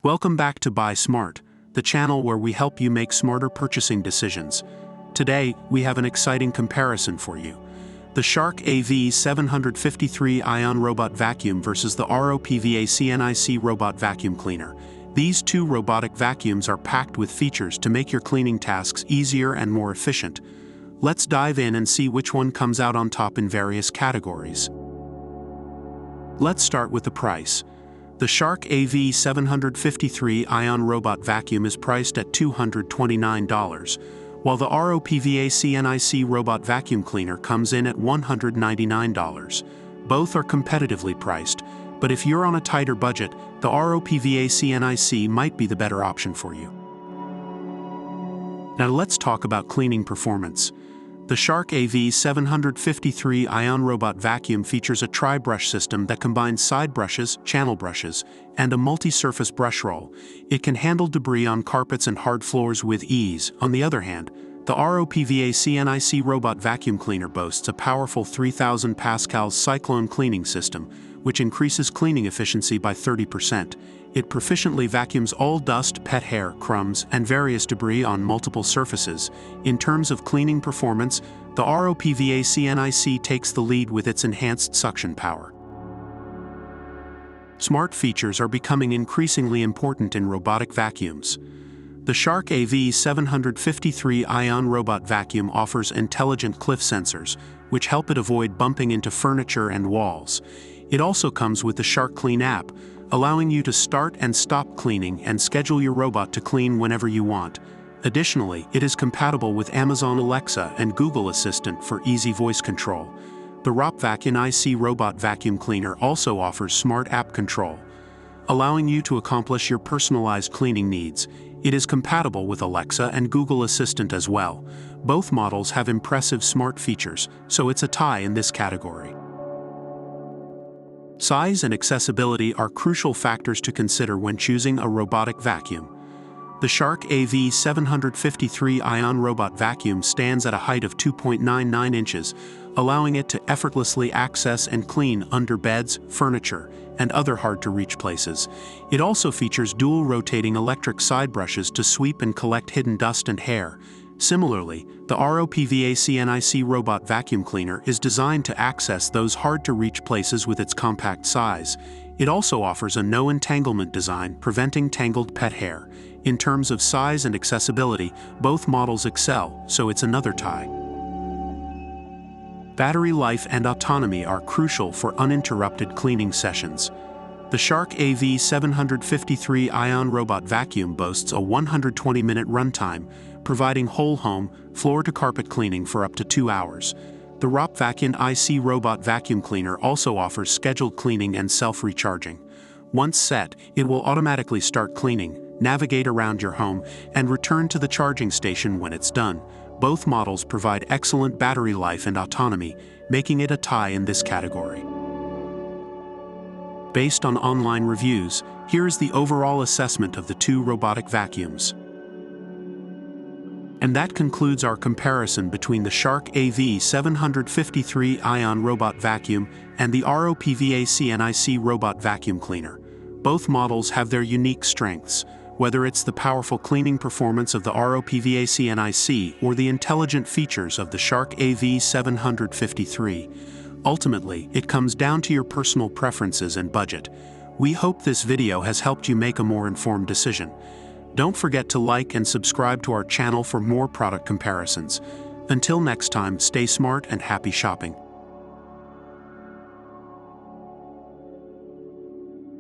Welcome back to Buy Smart, the channel where we help you make smarter purchasing decisions. Today, we have an exciting comparison for you. The Shark AV753 Ion Robot Vacuum versus the ROPVACNIC Robot Vacuum Cleaner. These two robotic vacuums are packed with features to make your cleaning tasks easier and more efficient. Let's dive in and see which one comes out on top in various categories. Let's start with the price. The Shark AV753 Ion Robot Vacuum is priced at $229, while the ROPVACNIC Robot Vacuum Cleaner comes in at $199. Both are competitively priced, but if you're on a tighter budget, the ROPVACNIC might be the better option for you. Now let's talk about cleaning performance. The Shark AV753 Ion Robot Vacuum features a tri-brush system that combines side brushes, channel brushes, and a multi-surface brush roll. It can handle debris on carpets and hard floors with ease. On the other hand, the ROPVACNIC Robot Vacuum Cleaner boasts a powerful 3000 pascals cyclone cleaning system, which increases cleaning efficiency by 30%. It proficiently vacuums all dust, pet hair, crumbs, and various debris on multiple surfaces. In terms of cleaning performance, the ROPVACNIC takes the lead with its enhanced suction power. Smart features are becoming increasingly important in robotic vacuums. The Shark AV753 Ion Robot Vacuum offers intelligent cliff sensors, which help it avoid bumping into furniture and walls. It also comes with the Shark Clean app, allowing you to start and stop cleaning and schedule your robot to clean whenever you want. Additionally, it is compatible with Amazon Alexa and Google Assistant for easy voice control. The ROPVACNIC Robot Vacuum Cleaner also offers smart app control, allowing you to accomplish your personalized cleaning needs. It is compatible with Alexa and Google Assistant as well. Both models have impressive smart features, so it's a tie in this category. Size and accessibility are crucial factors to consider when choosing a robotic vacuum. The Shark AV753 Ion Robot Vacuum stands at a height of 2.99 inches, allowing it to effortlessly access and clean under beds, furniture, and other hard-to-reach places. It also features dual rotating electric side brushes to sweep and collect hidden dust and hair. Similarly, the ROPVACNIC Robot Vacuum Cleaner is designed to access those hard-to-reach places with its compact size. It also offers a no-entanglement design, preventing tangled pet hair. In terms of size and accessibility, both models excel, so it's another tie. Battery life and autonomy are crucial for uninterrupted cleaning sessions. The Shark AV753 Ion Robot Vacuum boasts a 120-minute runtime, providing whole-home, floor-to-carpet cleaning for up to 2 hours. The ROPVACNIC Robot Vacuum Cleaner also offers scheduled cleaning and self-recharging. Once set, it will automatically start cleaning, navigate around your home, and return to the charging station when it's done. Both models provide excellent battery life and autonomy, making it a tie in this category. Based on online reviews, here is the overall assessment of the two robotic vacuums. And that concludes our comparison between the Shark AV753 Ion Robot Vacuum and the ROPVACNIC Robot Vacuum Cleaner. Both models have their unique strengths, whether it's the powerful cleaning performance of the ROPVACNIC or the intelligent features of the Shark AV753. Ultimately, it comes down to your personal preferences and budget. We hope this video has helped you make a more informed decision. Don't forget to like and subscribe to our channel for more product comparisons. Until next time, stay smart and happy shopping.